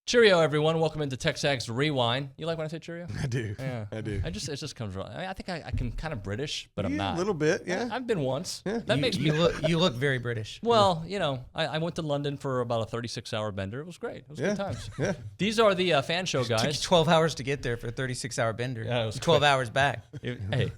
Cheerio, everyone. Welcome into TexAgs Rewind. You like when I say cheerio? I do. Yeah. I do. It just comes wrong. I think I can kind of British, but I'm not. A little bit, yeah. I've been once. Yeah. That makes me. You look very British. Well, I went to London for about a 36-hour bender. It was great. It was good times. Yeah. These are the fan show guys. It took you 12 hours to get there for a 36-hour bender. Yeah, it was 12 hours back. Hey,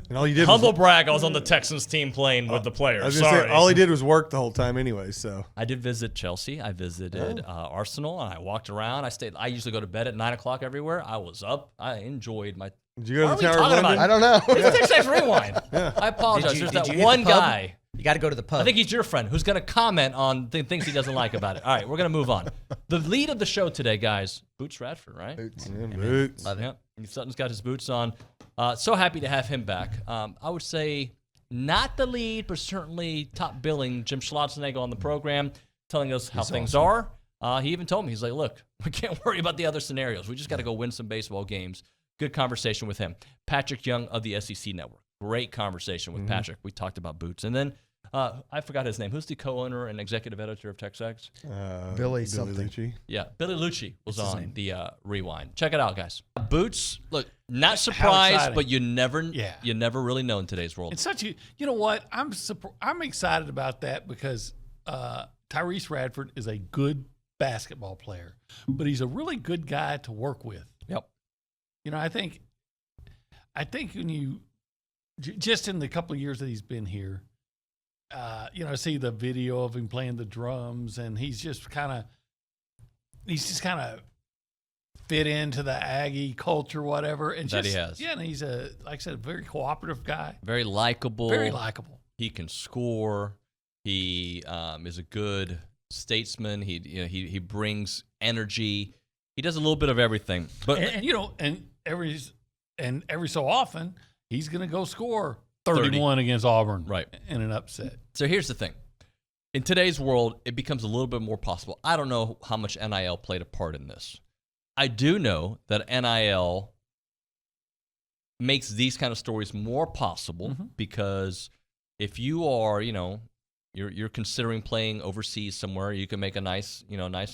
And all you did humble was, brag. I was on the Texans team playing with the players. I was gonna say, all he did was work the whole time anyway, so. I did visit Chelsea. I visited Arsenal, and I walked around. I usually go to bed at 9 o'clock everywhere. I was up. I enjoyed my. Did you go to the Why are Tower we of talking London? about I don't know. It's TexAgs Rewind. I apologize. There's that Did you hit one the pub? guy. You got to go to the pub. I think he's your friend who's going to comment on the things he doesn't like about it. All right, we're going to move on. The lead of the show today, guys, Boots Radford, right? Boots. Yeah, boots. Love it. Yep. Sutton's got his boots on. So happy to have him back. I would say not the lead, but certainly top billing Jim Schlossnagle on the program, telling us how things are. He even told me, he's like, look, we can't worry about the other scenarios. We just got to go win some baseball games. Good conversation with him. Patric Young of the SEC Network. Great conversation with Patrick. We talked about boots. And then I forgot his name. Who's the co-owner and executive editor of TexAgs? Billy Liucci. Yeah, Billy Liucci was on the Rewind. Check it out, guys. Boots, look, not surprised, but you never really know in today's world. It's such a, you know what? I'm excited about that because Tyrece Radford is a good basketball player, but he's a really good guy to work with. Yep. I think when you just in the couple of years that he's been here, see the video of him playing the drums, and he's just kind of fit into the Aggie culture, whatever. And that he has. Yeah, and he's like I said, a very cooperative guy. Very likable. Very likable. He can score. He is a good statesman. He brings energy. He does a little bit of everything. But and every so often he's going to go score 31 against Auburn, right, in an upset. So here's the thing. In today's world, it becomes a little bit more possible. I don't know how much NIL played a part in this. I do know that NIL makes these kind of stories more possible because if you are, you're considering playing overseas somewhere, you can make a nice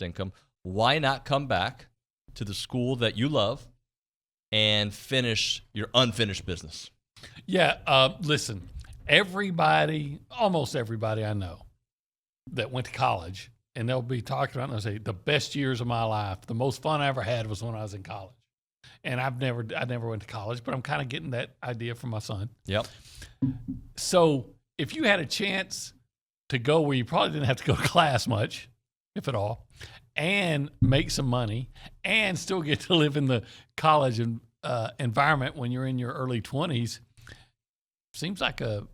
income. Why not come back to the school that you love and finish your unfinished business? Yeah, listen, almost everybody I know that went to college, and they'll be talking about it, and they'll say, the best years of my life, the most fun I ever had was when I was in college. And I never went to college, but I'm kind of getting that idea from my son. Yep. So if you had a chance to go where you probably didn't have to go to class much, if at all, and make some money, and still get to live in the college environment when you're in your early 20s, seems like a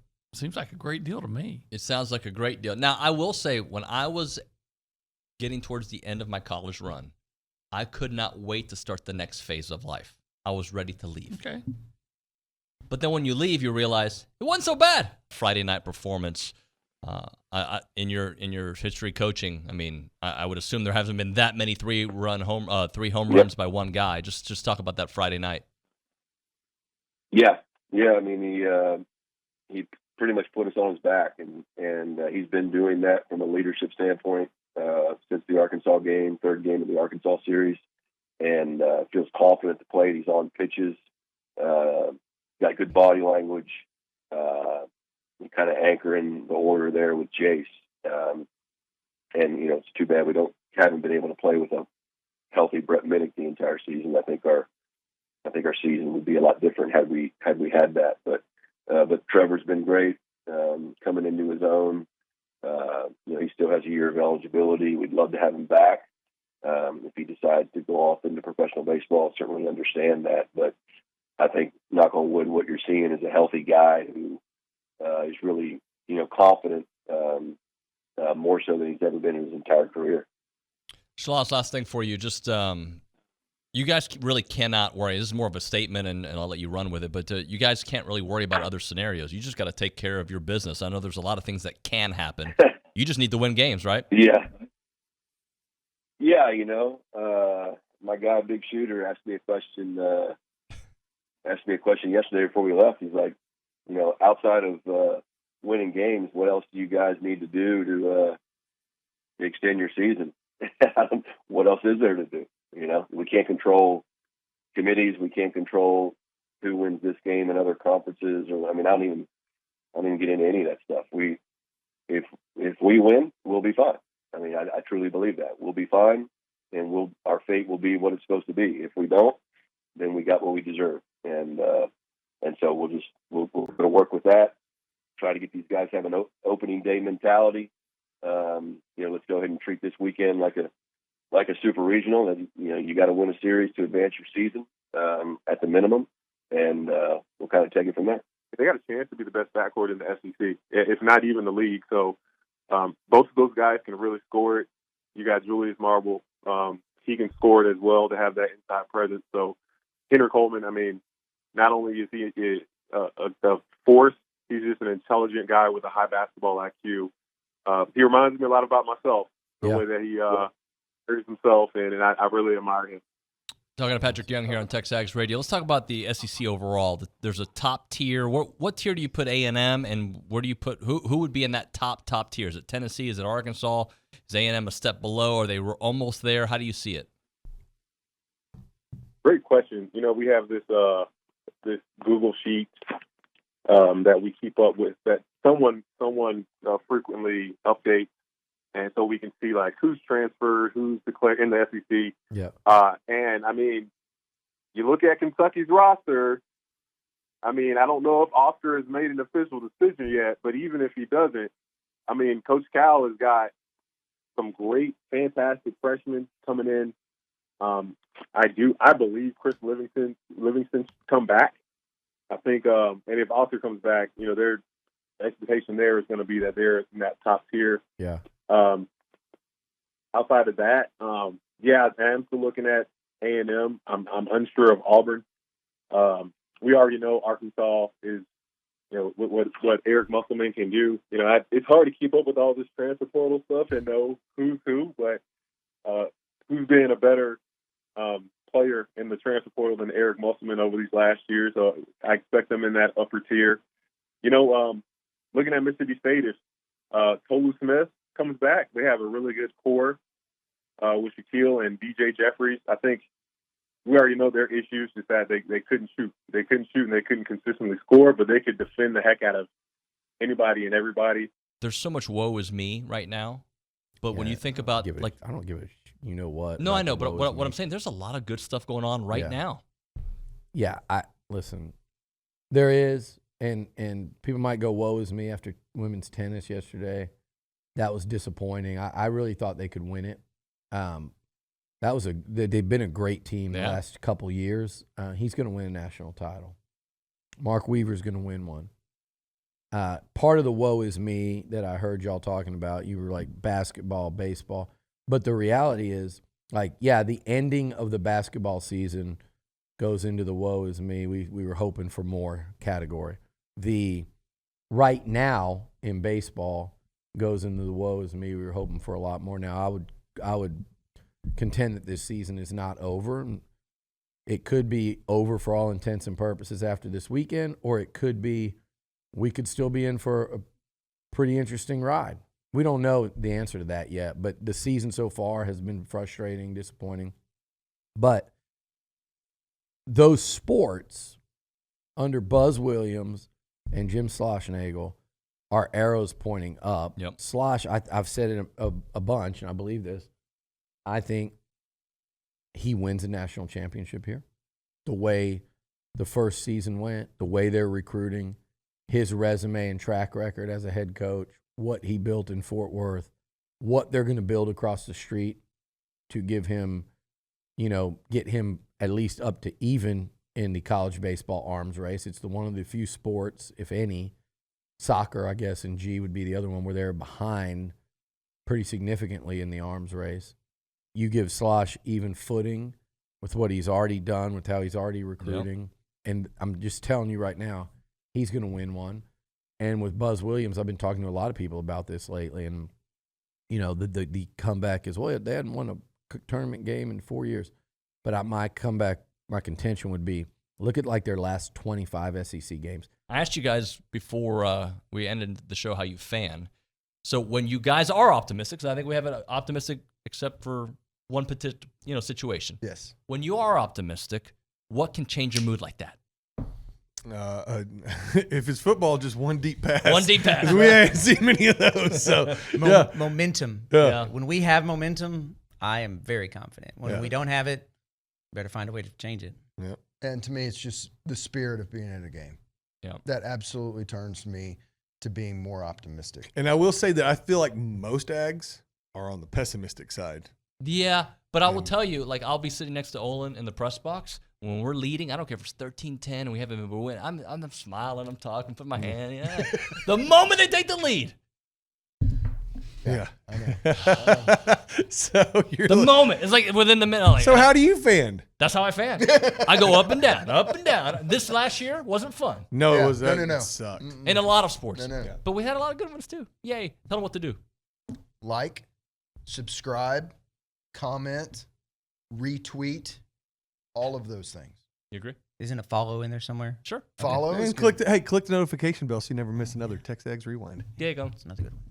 great deal to me. It sounds like a great deal. Now, I will say, when I was getting towards the end of my college run, I could not wait to start the next phase of life. I was ready to leave. Okay. But then when you leave, you realize it wasn't so bad. Friday night performance. In your history coaching, I mean, I would assume there hasn't been that many three home runs by one guy. Just talk about that Friday night. Yeah. I mean, he pretty much put us on his back, and he's been doing that from a leadership standpoint since the Arkansas game, third game of the Arkansas series, and feels confident to play. He's on pitches, got good body language. Kind of anchoring the order there with Jace, and it's too bad we haven't been able to play with a healthy Brett Minnick the entire season. I think our season would be a lot different had we had that. But Trevor's been great coming into his own. He still has a year of eligibility. We'd love to have him back if he decides to go off into professional baseball. Certainly understand that, but I think, knock on wood, what you're seeing is a healthy guy who is really, confident, more so than he's ever been in his entire career. Schloss, last thing for you. Just you guys really cannot worry. This is more of a statement, and I'll let you run with it. But you guys can't really worry about other scenarios. You just got to take care of your business. I know there's a lot of things that can happen. You just need to win games, right? Yeah. My guy, Big Shooter, asked me a question yesterday before we left. He's like, outside of winning games, what else do you guys need to do to extend your season? what else is there to do? You know, we can't control committees. We can't control who wins this game in other conferences. Or I mean, I don't even get into any of that stuff. If we win, we'll be fine. I mean, I truly believe that we'll be fine, and our fate will be what it's supposed to be. If we don't, then we got what we deserve, and so we're going to work with that. Try to get these guys to have an opening day mentality. Let's go ahead and treat this weekend like a super regional. And you got to win a series to advance your season at the minimum, and we'll kind of take it from there. They got a chance to be the best backcourt in the SEC, if not even the league. So both of those guys can really score it. You got Julius Marble. He can score it as well to have that inside presence. So Henry Coleman, I mean, not only is he a force, he's just an intelligent guy with a high basketball IQ. He reminds me a lot about myself, the way that he carries himself, and I really admire him. Talking to Patric Young here on TexAgs Radio. Let's talk about the SEC overall. There's a top tier. What tier do you put A&M, and where do you put who would be in that top tier? Is it Tennessee? Is it Arkansas? Is A&M a step below? Are they almost there? How do you see it? Great question. We have this Google sheet that we keep up with that someone frequently updates, and so we can see like who's transferred, who's declared in the SEC. Yeah. And I mean, you look at Kentucky's roster. I mean, I don't know if Oscar has made an official decision yet, but even if he doesn't, I mean, Coach Cal has got some great, fantastic freshmen coming in. I believe Chris Livingston come back. I think, and if Oscar comes back, their expectation there is going to be that they're in that top tier. Yeah. Outside of that, I am still looking at A&M. I'm unsure of Auburn. We already know Arkansas is, what Eric Musselman can do. It's hard to keep up with all this transfer portal stuff and know who's who, but who's been a better player in the transfer portal than Eric Musselman over these last years. So I expect them in that upper tier. Looking at Mississippi State, if Tolu Smith comes back, they have a really good core with Shaquille and DJ Jeffries. I think we already know their issues is that they couldn't shoot. They couldn't shoot and they couldn't consistently score, but they could defend the heck out of anybody and everybody. There's so much woe is me right now, but when you think about I don't give a what. No, I know, but what I'm saying, there's a lot of good stuff going on right now. Yeah, listen, there is, and people might go, woe is me after women's tennis yesterday. That was disappointing. I really thought they could win it. They've been a great team the last couple years. He's going to win a national title. Mark Weaver's going to win one. Part of the woe is me that I heard y'all talking about, you were like basketball, baseball. But the reality is, the ending of the basketball season goes into the woe is me. We were hoping for more category. The right now in baseball goes into the woe is me. We were hoping for a lot more. Now, I would contend that this season is not over. It could be over for all intents and purposes after this weekend, or it could be we could still be in for a pretty interesting ride. We don't know the answer to that yet, but the season so far has been frustrating, disappointing. But those sports under Buzz Williams and Jim Schlossnagle are arrows pointing up. Yep. Slosh, I've said it a bunch, and I believe this. I think he wins a national championship here. The way the first season went, the way they're recruiting, his resume and track record as a head coach, what he built in Fort Worth, what they're going to build across the street to give him, get him at least up to even in the college baseball arms race. It's one of the few sports, if any, soccer, I guess, and G would be the other one where they're behind pretty significantly in the arms race. You give Slosh even footing with what he's already done, with how he's already recruiting. Yep. And I'm just telling you right now, he's going to win one. And with Buzz Williams, I've been talking to a lot of people about this lately. And, the comeback is, well, they hadn't won a tournament game in 4 years. But my contention would be, look at their last 25 SEC games. I asked you guys before we ended the show how you fan. So when you guys are optimistic, so I think we have an optimistic except for one particular situation. Yes. When you are optimistic, what can change your mood like that? If it's football, just one deep pass. One deep pass. 'Cause we ain't seen many of those. So Momentum. Yeah. When we have momentum, I am very confident. When Yeah. we don't have it, better find a way to change it. And to me, it's just the spirit of being at a game. Yeah. That absolutely turns me to being more optimistic. And I will say that I feel like most Ags are on the pessimistic side. Yeah, but I will tell you, like, I'll be sitting next to Olin in the press box when we're leading. I don't care if it's 13-10 and we haven't been winning. I'm smiling, I'm talking, put my hand. Yeah. The moment they take the lead, Yeah. I know. So you're the moment it's like within the minute. Like, So how do you fan? that's how I fan. I go up and down, up and down. This last year wasn't fun No, Yeah. it was No, that no. sucked. in a lot of sports. No. Yeah. But we had a lot of good ones too. Yay! Tell them what to do. Like, subscribe, comment, retweet, all of those things. You agree? Isn't a follow in there somewhere? Sure. Follow. is And good. click the notification bell so you never miss another TexAgs Rewind. There you go. It's another good one.